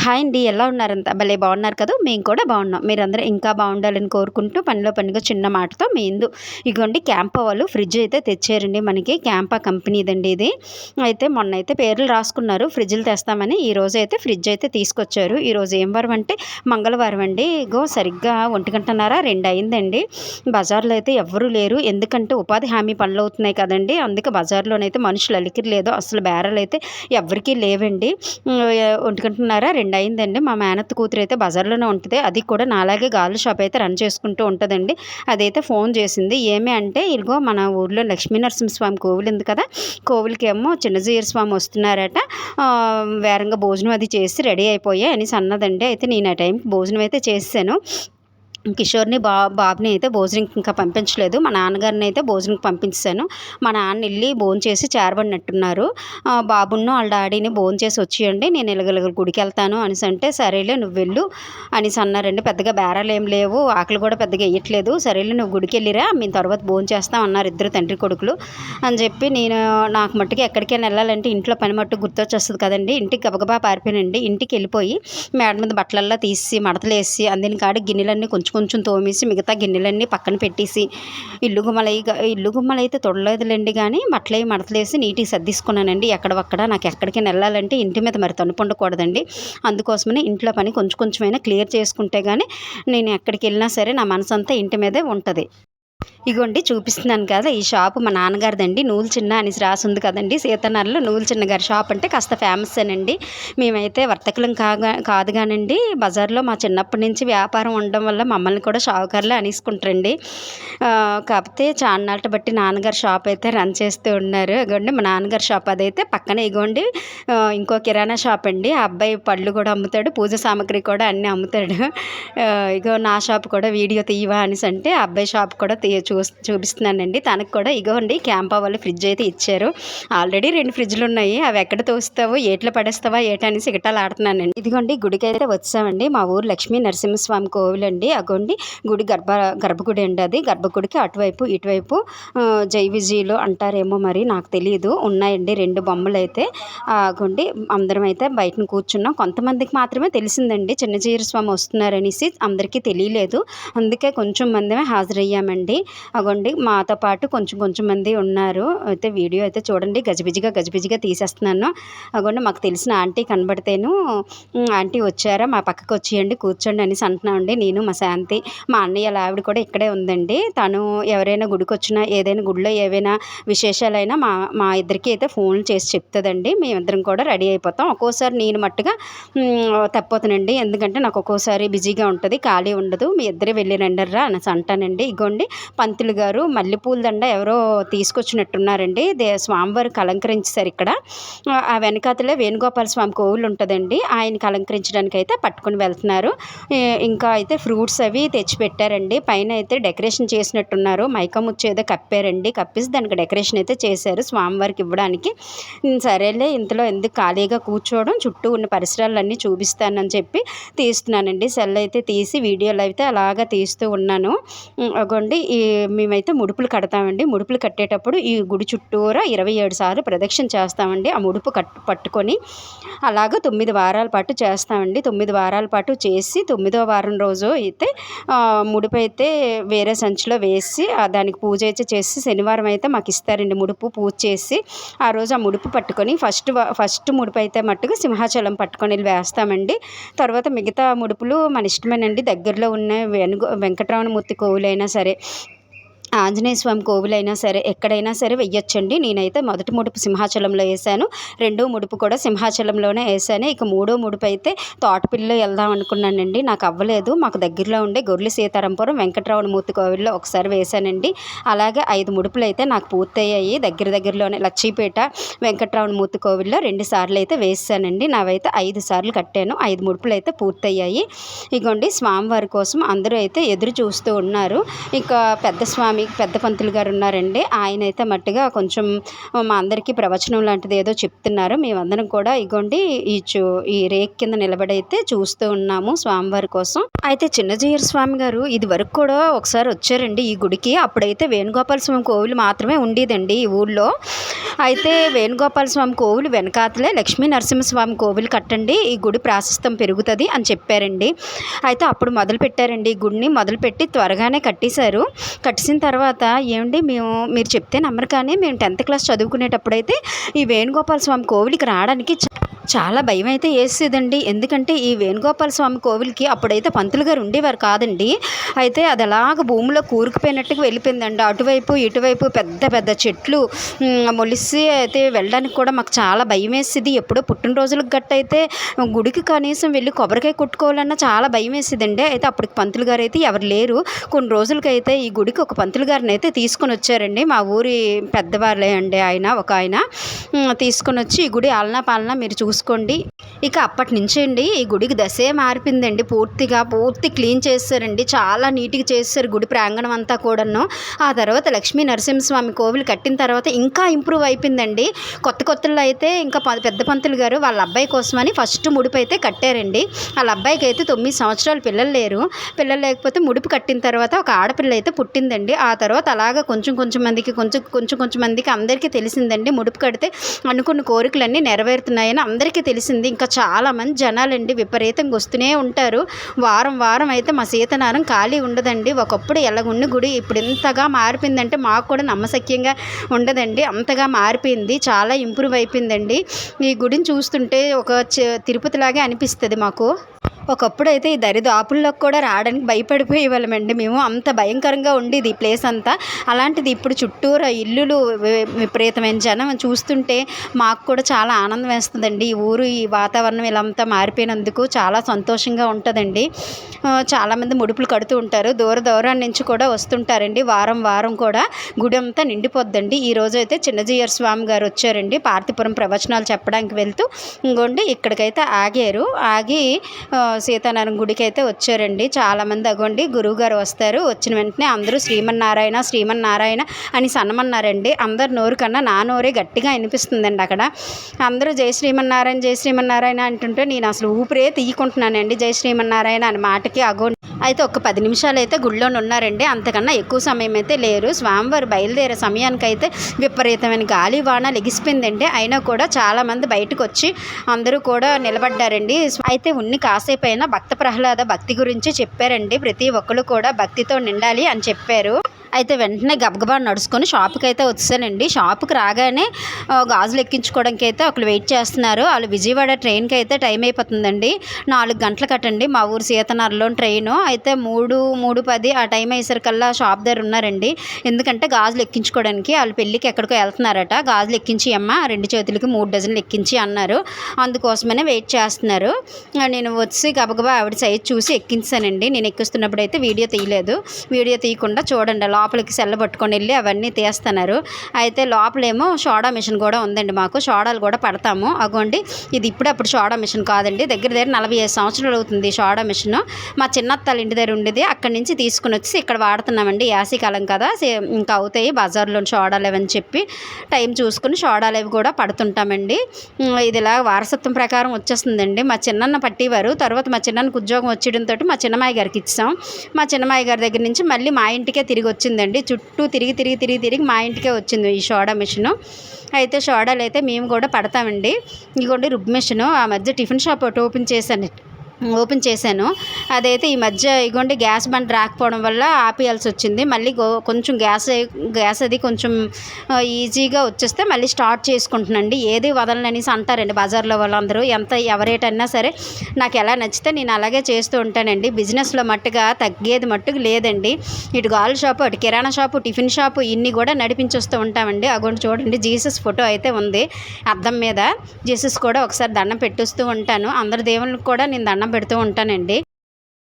Hi అండి. ఎలా ఉన్నారంతా? భలే బాగున్నారు కదా! మేము కూడా బాగున్నాం. మీరందరూ ఇంకా బాగుండాలని కోరుకుంటూ పనిలో పనిగా చిన్న మాటతో మీ ఇందు ఇగోండి క్యాంపా వాళ్ళు ఫ్రిడ్జ్ అయితే తెచ్చారండి మనకి. క్యాంపా కంపెనీదండి ఇది. అయితే మొన్నైతే పేర్లు రాసుకున్నారు ఫ్రిడ్జ్‌లు తెస్తామని. ఈరోజు అయితే ఫ్రిడ్జ్ అయితే తీసుకొచ్చారు. ఈరోజు ఏం వారం అంటే మంగళవారం అండి. ఇగో సరిగ్గా 1:30, 2 అయిందండి. బజార్‌లో అయితే ఎవ్వరూ లేరు. ఎందుకంటే ఉపాధి హామీ పనులవుతున్నాయి కదండీ! అందుకే బజార్‌లోనైతే మనుషులు అలికిడి లేదు. అసలు బేరాలైతే ఎవ్వరికీ లేవండి. 1:30, 2 అయిందండి. మా మేనత్త కూతురైతే బజార్‌లోనే ఉంటది. అది కూడా నాలాగే గాజుల షాప్ అయితే రన్ చేసుకుంటూ ఉంటదండి. అదైతే ఫోన్ చేసింది. ఏమి అంటే ఇదిగో మన ఊర్లో లక్ష్మీ నరసింహస్వామి కోవిల్ ఉంది కదా! కోవిల్‌కేమో చిన్నజీయర్ స్వామి వస్తున్నారట. వేరంగా భోజనం అది చేసి రెడీ అయిపోయా అనేసి అన్నదండి. అయితే నేను ఆ టైంకి భోజనం అయితే చేసేసాను. కిషోర్‌ని, బాబుని అయితే భోజనంకి ఇంకా పంపించలేదు. మా నాన్నగారిని అయితే భోజనంకి పంపించేసాను. మా నాన్న ఎళ్లి భోంచేసి చేరబడినట్టున్నారు. బాబును వాళ్ళ డాడీని భోంచేసి వచ్చేయండి. నేను ఇలాగ గుడికెళ్తాను అనేసంటే, సరేలే నువ్వు వెళ్ళు అనేసి అన్నారండి. పెద్దగా బేరాలేం లేవు. ఆకలి కూడా పెద్దగా ఎయ్యట్లేదు. సరేలే నువ్వు గుడికెళ్ళిరా మేము తర్వాత భోంచేస్తాం అన్నారు ఇద్దరు తండ్రి కొడుకులు. అని చెప్పి నాకు మట్టుకు ఎక్కడికైనా వెళ్ళాలంటే ఇంట్లో పని మట్టుకు గుర్తొచ్చేస్తది కదండీ! ఇంటికి గబగబా పారిపోయానండి. ఇంటికెళ్ళిపోయి మేడ మీద బట్టలల్లా తీసి మడతలేసి అందిన కాడ గిన్నెలన్నీ కొంచెం కొంచెం తోమేసి మిగతా గిన్నెలన్నీ పక్కన పెట్టేసి ఇల్లు గుమ్మలైతే తొడలేదులేండి కానీ బట్టలవి మడతలేసి నీట్‌గా సర్దేసుకున్నానండి. ఎక్కడవక్కడ నాకు ఎక్కడికైనా వెళ్ళాలంటే ఇంటి మీద మరి తనుపు ఉండకూడదండి. అందుకోసమనే ఇంట్లో పని కొంచెం కొంచెమైనా క్లియర్ చేసుకుంటే గానీ నేను ఎక్కడికెళ్ళినా సరే నా మనసంతా ఇంటి మీదే ఉంటది. ఇగోండి చూపిస్తున్నాను కదా! ఈ షాపు మా నాన్నగారిదండి. నూలు చిన్న అనేసి రాసుంది కదండీ! సీతనగర్‌లో నూలు చిన్న గారి షాప్ అంటే కాస్త ఫేమస్సేనండి. మేమైతే వర్తకులం కాదు గానండి. బజార్‌లో మా చిన్నప్పటి నుంచి వ్యాపారం ఉండడం వల్ల మమ్మల్ని కూడా షావుకారులే అనేసుకుంటారండి. కాకపోతే చాన్నాళ్లు బట్టి నాన్నగారు షాప్ అయితే రన్ చేస్తూ ఉన్నారు. ఇగోండి మా నాన్నగారి షాప్ అదైతే పక్కనే ఇగోండి ఇంకో కిరాణా షాప్ అండి. ఆ అబ్బాయి పళ్ళు కూడా అమ్ముతాడు. పూజ సామాగ్రి కూడా అన్నీ అమ్ముతాడు. ఇగో నా షాప్ కూడా వీడియో తీయవా అనేసంటే ఆ అబ్బాయి షాప్ కూడా చూపిస్తున్నానండి. తనకు కూడా ఇగోండి క్యాంపా వాళ్ళు ఫ్రిడ్జ్ అయితే ఇచ్చారు. ఆల్రెడీ 2 ఫ్రిడ్జ్‌లు ఉన్నాయి. అవి ఎక్కడ తోస్తావో ఏట్లో పడేస్తావా ఏటనేసి ఇగటాలాడుతున్నానండి. ఇదిగోండి గుడికైతే వచ్చామండి. మా ఊరు లక్ష్మీ నరసింహస్వామి కోవిలండి. అగోండి గుడి గర్భగుడి అండి అది. గర్భగుడికి అటువైపు ఇటువైపు జై విజయులు అంటారేమో మరి నాకు తెలీదు. ఉన్నాయండి 2 బొమ్మలైతే. అగోండి అందరం అయితే బయటన కూర్చున్నాం. కొంతమందికి మాత్రమే తెలిసిందండి చిన్నజీయర స్వామి వస్తున్నారనేసి. అందరికీ తెలియలేదు. అందుకే కొంచెం మందమే హాజరయ్యామండి. అగోండి మాతో పాటు కొంచెం కొంచెం మంది ఉన్నారు. అయితే వీడియో అయితే చూడండి గజిబిజిగా తీసేస్తున్నాను. అగోండి మాకు తెలిసిన ఆంటీ కనబడితేను ఆంటీ వచ్చారా మా పక్కకు వచ్చేయండి కూర్చోండి అనేసి అంటున్నామండి. నేను మా శాంతి మా అన్నయ్య ఆవిడ కూడా ఇక్కడే ఉందండి. తను ఎవరైనా గుడికొచ్చినా ఏదైనా గుడిలో ఏవైనా విశేషాలైనా మా ఇద్దరికి అయితే ఫోన్లు చేసి చెప్తుందండి. మేమిద్దరం కూడా రెడీ అయిపోతాం. ఒక్కోసారి నేను మట్టుగా తప్పిపోతానండి. ఎందుకంటే నాకు ఒక్కోసారి బిజీగా ఉంటుంది ఖాళీ ఉండదు. మీ ఇద్దరే వెళ్ళి రండర్రా అనేసి అంటానండి. ఇగోండి పంతులు గారు మల్లెపూల దండ ఎవరో తీసుకొచ్చినట్టున్నారండి. స్వామివారికి అలంకరించేశారు ఇక్కడ. ఆ వెనకాతలే వేణుగోపాల స్వామి కోవిలు ఉంటుందండి. ఆయనకి అలంకరించడానికి అయితే పట్టుకుని వెళ్తున్నారు. ఇంకా అయితే ఫ్రూట్స్ అవి తెచ్చిపెట్టారండి. పైన అయితే డెకరేషన్ చేసినట్టున్నారు. మైకముచ్చు ఏదో కప్పారండి. కప్పేసి దానికి డెకరేషన్ అయితే చేశారు స్వామివారికి ఇవ్వడానికి. సరేలే ఇంతలో ఎందుకు ఖాళీగా కూర్చోవడం చుట్టూ ఉన్న పరిసరాలన్నీ చూపిస్తానని చెప్పి తీస్తున్నానండి. సెల్ అయితే తీసి వీడియోలు అయితే అలాగా తీస్తూ ఉన్నాను. అగోండి మేమైతే ముడుపులు కడతామండి. ముడుపులు కట్టేటప్పుడు ఈ గుడి చుట్టూరా 27 సార్లు ప్రదక్షిణ చేస్తామండి. ఆ ముడుపు పట్టుకొని అలాగా 9 వారాల పాటు చేస్తామండి. 9 వారాల పాటు చేసి 9వ వారం రోజు అయితే ముడుపు అయితే వేరే సంచిలో వేసి దానికి పూజ అయితే చేసి శనివారం అయితే మాకు ఇస్తారండి ముడుపు పూజ చేసి. ఆ రోజు ఆ ముడుపు పట్టుకొని ఫస్ట్ ముడుపు అయితే మట్టుకు సింహాచలం పట్టుకొని వెళ్ళి వేస్తామండి. తర్వాత మిగతా ముడుపులు మన ఇష్టమేనండి. దగ్గరలో ఉన్న వెంకటరమణమూర్తి కోవిలైనా సరే ఆంజనేయ స్వామి కోవిలైనా సరే ఎక్కడైనా సరే వెయ్యొచ్చండి. నేనైతే మొదటి ముడుపు సింహాచలంలో వేసాను. రెండో ముడుపు కూడా సింహాచలంలోనే వేసాను. ఇక మూడో ముడుపు అయితే తోటపిల్లిలో వెళ్దాం అనుకున్నానండి. నాకు అవ్వలేదు. మాకు దగ్గరలో ఉండే గొర్రెల సీతారాంపురం వెంకటరమణమూర్తి కోవిల్లో ఒకసారి వేసానండి. అలాగే 5 ముడుపులు అయితే నాకు పూర్తయ్యాయి. దగ్గరలోనే లక్షీపేట వెంకటరమణమూర్తి కోవిల్లో 2 సార్లు అయితే వేసానండి. నావైతే 5 సార్లు కట్టాను. 5 ముడుపులు అయితే పూర్తయ్యాయి. ఇగోండి స్వామివారి కోసం అందరూ అయితే ఎదురు చూస్తూ ఉన్నారు. ఇక పెద్ద స్వామి పెద్ద పంతులు గారు ఉన్నారండి. ఆయన అయితే మట్టుగా కొంచెం మా అందరికీ ప్రవచనం లాంటిది ఏదో చెప్తున్నారు. మేమందరం కూడా ఇగోండి ఈ రేక్ కింద నిలబడైతే చూస్తూ ఉన్నాము స్వామివారి కోసం. అయితే చిన్నజీయర్ స్వామి గారు ఇది వరకు కూడా ఒకసారి వచ్చారండి ఈ గుడికి. అప్పుడైతే వేణుగోపాల స్వామి కోవిలు మాత్రమే ఉండేదండి ఈ ఊళ్ళో. అయితే వేణుగోపాల స్వామి కోవిలు వెనకాతలే లక్ష్మీ నరసింహస్వామి కోవిలు కట్టండి, ఈ గుడి ప్రాశస్త్యం పెరుగుతుంది అని చెప్పారండి. అయితే అప్పుడు మొదలుపెట్టారండి ఈ గుడిని. మొదలుపెట్టి త్వరగానే కట్టేశారు. కట్టేసిన తర్వాత ఏమండి మీరు చెప్తే నమ్మరు కానీ మేము 10th క్లాస్ చదువుకునేటప్పుడైతే ఈ వేణుగోపాల స్వామి కోవిలికి రావడానికి చాలా భయం అయితే వేసేదండి. ఎందుకంటే ఈ వేణుగోపాల స్వామి కోవిలికి అప్పుడైతే పంతులు గారు ఉండేవారు కాదండి. అయితే అది అలాగ భూమిలో కూరుకుపోయినట్టుగా వెళ్ళిపోయిందండి. అటువైపు ఇటువైపు పెద్ద పెద్ద చెట్లు మొలిసి అయితే వెళ్ళడానికి కూడా మాకు చాలా భయం వేసేది. ఎప్పుడో పుట్టినరోజులకు గట్ట అయితే గుడికి కనీసం వెళ్ళి కొబ్బరికాయ కొట్టుకోవాలన్నా చాలా భయం వేసేదండి. అయితే అప్పటికి పంతులు గారు అయితే ఎవరు లేరు. కొన్ని రోజులకైతే ఈ గుడికి ఒక పంతులు గారిని అయితే తీసుకొని వచ్చారండి. మా ఊరి పెద్దవాళ్ళే అండి ఆయన తీసుకొని వచ్చి ఈ గుడి ఆలనా పాలన మీరు చూసుకోండి. ఇక అప్పటి నుంచి అండి ఈ గుడికి దశే మారిపోయిందండి. పూర్తి క్లీన్ చేశారండి. చాలా నీట్గా చేశారు గుడి ప్రాంగణం అంతా కూడాను. ఆ తర్వాత లక్ష్మీ నరసింహస్వామి కోవిలు కట్టిన తర్వాత ఇంకా ఇంప్రూవ్ అయిపోయిందండి. కొత్తలో అయితే ఇంకా పెద్ద పంతులు గారు వాళ్ళ అబ్బాయి కోసమని ఫస్ట్ ముడుపు అయితే కట్టారండి. వాళ్ళ అబ్బాయికి అయితే 9 సంవత్సరాలు పిల్లలు లేరు. పిల్లలు లేకపోతే ముడుపు కట్టిన తర్వాత ఒక ఆడపిల్ల అయితే పుట్టిందండి. ఆ తర్వాత అలాగా కొంచెం మందికి అందరికీ తెలిసిందండి ముడుపు కడితే అనుకున్న కోరికలన్నీ నెరవేరుతున్నాయని అందరికీ తెలిసింది. ఇంకా చాలామంది జనాలండి విపరీతంగా వస్తూనే ఉంటారు. వారం అయితే మా సీతనారం ఖాళీ ఉండదండి. ఒకప్పుడు ఎలాగున్న గుడి ఇప్పుడు ఇంతగా మారిపోయిందంటే మాకు కూడా నమ్మశక్యంగా ఉండదండి. అంతగా మారిపోయింది, చాలా ఇంప్రూవ్ అయిపోయిందండి. ఈ గుడిని చూస్తుంటే ఒక తిరుపతిలాగే అనిపిస్తుంది మాకు. ఒకప్పుడు అయితే ఈ దరిదాపుల్లోకి కూడా రావడానికి భయపడిపోయేవాళ్ళమండి మేము. అంత భయంకరంగా ఉండేది ఈ ప్లేస్ అంతా. అలాంటిది ఇప్పుడు చుట్టూరా ఇల్లులు, విపరీతమైన జనం చూస్తుంటే మాకు కూడా చాలా ఆనందం వేస్తుందండి. ఈ ఊరు ఈ వాతావరణం ఇలా అంతా మారిపోయినందుకు చాలా సంతోషంగా ఉంటుందండి. చాలామంది ముడుపులు కడుతూ ఉంటారు. దూరం నుంచి కూడా వస్తుంటారండి. వారం కూడా గుడి అంతా నిండిపోద్దండి. ఈరోజు అయితే చిన్నజీయర్ స్వామి గారు వచ్చారండి పార్తీపురం ప్రవచనాలు చెప్పడానికి వెళ్తూ. ఇంకోండి ఇక్కడికైతే ఆగి సీతారామన్ గుడికి అయితే వచ్చారండి. చాలామంది అగోండి గురువుగారు వస్తారు. వచ్చిన వెంటనే అందరూ శ్రీమన్నారాయణ అని సన్నమన్నారండి. అందరు నోరు కన్నా నా నోరే గట్టిగా అనిపిస్తుందండి. అక్కడ అందరూ జై శ్రీమన్నారాయణ అంటుంటే నేను అసలు ఊపిరే తీయకుంటున్నానండి జై శ్రీమన్నారాయణ అని మాటకి. అగోండి అయితే ఒక 10 నిమిషాలు అయితే గుడిలోనే ఉన్నారండి. అంతకన్నా ఎక్కువ సమయం అయితే లేరు. స్వామివారు బయలుదేరే సమయానికైతే విపరీతమైన గాలి వాన లెగిసిపోయిందండి. అయినా కూడా చాలామంది బయటకు వచ్చి అందరూ కూడా నిలబడ్డారండి. అయితే కాసేపు అయినా భక్త ప్రహ్లాద భక్తి గురించి చెప్పారండి. ప్రతి ఒక్కరు కూడా భక్తితో నిండాలి అని చెప్పారు. అయితే వెంటనే గబగబా నడుచుకొని షాప్కి అయితే వచ్చానండి. షాప్కి రాగానే గాజులు ఎక్కించుకోవడానికి అయితే ఒకరు వెయిట్ చేస్తున్నారు. వాళ్ళు విజయవాడ ట్రైన్కి అయితే టైం అయిపోతుందండి. 4 గంటలు కట్టండి మా ఊరు సీతనారలో ట్రైను. అయితే 3:10 ఆ టైం అయ్యేసరికల్లా షాప్ దగ్గర ఉన్నారండి. ఎందుకంటే గాజులు ఎక్కించుకోవడానికి వాళ్ళు పెళ్ళికి ఎక్కడికో వెళ్తున్నారట. గాజులు ఎక్కించి అమ్మ 2 చేతులకి 3 డజన్లు ఎక్కించి అన్నారు. అందుకోసమనే వెయిట్ చేస్తున్నారు. నేను వచ్చి గబగబా ఆవిడ సైజ్ చూసి ఎక్కించానండి. నేను ఎక్కిస్తున్నప్పుడు అయితే వీడియో తీయకుండా చూడండి లోపలికి సెల్ల పట్టుకొని వెళ్ళి అవన్నీ తీస్తున్నారు. అయితే లోపలేమో సోడా మిషన్ కూడా ఉందండి. మాకు సోడాలు కూడా పడతాము. అగోండి ఇది అప్పుడు సోడా మిషన్ కాదండి. దగ్గర 45 సంవత్సరాలు అవుతుంది సోడా మిషన్. మా చిన్నత్తాల ఇంటి దగ్గర ఉండేది. అక్కడి నుంచి తీసుకుని వచ్చి ఇక్కడ వాడుతున్నామండి. యాసీకాలం కదా ఇంకా అవుతాయి బజార్లో సోడాలు అవని చెప్పి టైం చూసుకుని సోడాలు అవి కూడా పడుతుంటామండి. ఇది ఇలా వారసత్వం ప్రకారం వచ్చేస్తుందండి. మా చిన్నన్న పట్టేవారు. తర్వాత మా చిన్నన్నకు ఉద్యోగం వచ్చేయడంతో మా చిన్నమ్మాయి గారికి ఇచ్చాం. మా చిన్నమ్మాయి గారి దగ్గర నుంచి మళ్ళీ మా ఇంటికే తిరిగి వచ్చిందండి. చుట్టూ తిరిగి మా ఇంటికే వచ్చింది ఈ సోడా మిషను. అయితే సోడాలు అయితే మేము కూడా పడతామండి. ఇదిగోండి రుబ్బు మిషను. ఆ మధ్య టిఫిన్ షాప్ ఒకటి ఓపెన్ చేశాను. అదైతే ఈ మధ్య ఇగోండి గ్యాస్ బండ్ రాకపోవడం వల్ల ఆపేయాల్సి వచ్చింది. మళ్ళీ కొంచెం గ్యాస్ అది కొంచెం ఈజీగా వచ్చేస్తే మళ్ళీ స్టార్ట్ చేసుకుంటున్నాండి. ఏది వదలననేసి అంటారండి బజార్లో వాళ్ళందరూ. ఎవరేటన్నా సరే నాకు ఎలా నచ్చితే నేను అలాగే చేస్తూ ఉంటానండి. బిజినెస్లో తగ్గేది లేదండి. ఇటు గాల్ షాపు, అటు కిరాణా షాపు, టిఫిన్ షాపు ఇన్ని కూడా నడిపించొస్తూ ఉంటామండి. అగోండి చూడండి జీసస్ ఫోటో అయితే ఉంది అద్దం మీద. జీసస్ కూడా ఒకసారి దండం పెట్టిస్తూ ఉంటాను. అందరి దేవుళ్ళకి కూడా నేను దండం పెడుతూ ఉంటానండి.